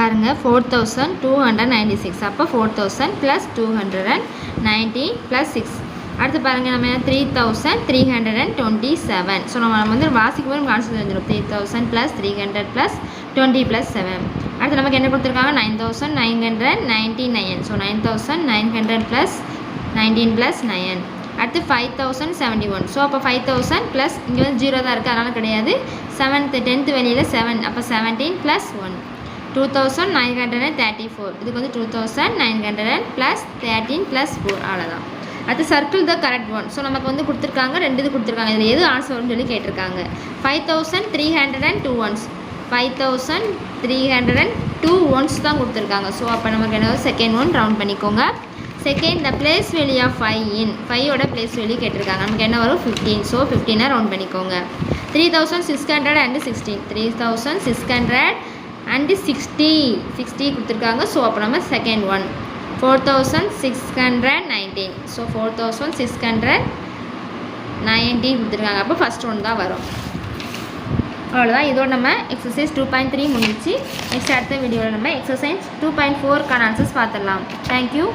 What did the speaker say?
பாருங்கள் 4296. அப்போ 4000 + 290 + 6. அடுத்து பாருங்கள் நம்ம 3327. ஸோ நம்ம வந்து வாசிக்கும் போது ஆன்சர் தெரிஞ்சிடும். 3000 + 300 + 20 + 7. அடுத்து நமக்கு என்ன கொடுத்துருக்காங்க 9999. ஸோ 9900 + 19 + 9. அடுத்து 5071. ஸோ அப்போ 5000 ப்ளஸ் இங்கே வந்து 0 தான் இருக்குது, அதனால் கிடையாது. 7th 10th வெளியில் 7, அப்போ 17 + 1 2934. இதுக்கு வந்து 2900 + 13 + 4. அவ்வளோதான். அடுத்து circle the correct one. So நமக்கு வந்து கொடுத்துருக்காங்க 2 இது கொடுத்துருக்காங்க. இதில் எது ஆன்சர் வரும்னு சொல்லி கேட்டிருக்காங்க. 5302 ஒன்ஸ். 5302 ஒன்ஸ் தான் கொடுத்துருக்காங்க. ஸோ அப்போ நமக்கு என்ன செகண்ட் ஒன் ரவுண்ட் பண்ணிக்கோங்க. Second the place value of 5 in 5ஓட பிளேஸ் வேல்யூ கேட்டிருக்காங்க. நமக்கு என்ன வரும் 15. ஸோ 15 ரவுண்ட் பண்ணிக்கோங்க. 3660 60 கொடுத்துருக்காங்க. ஸோ அப்போ நம்ம செகண்ட் ஒன் 4619. ஸோ 4619 கொடுத்துருக்காங்க. அப்போ ஃபஸ்ட் ஒன் தான் வரும். அவ்வளோதான். இதோட நம்ம எக்ஸசைஸ் 2.3 முடிஞ்சிச்சு. நெக்ஸ்ட் அடுத்த வீடியோவில் நம்ம எக்ஸசைஸ் 2.4க்கான ஆன்சர்ஸ் பார்த்துடலாம். தேங்க்யூ.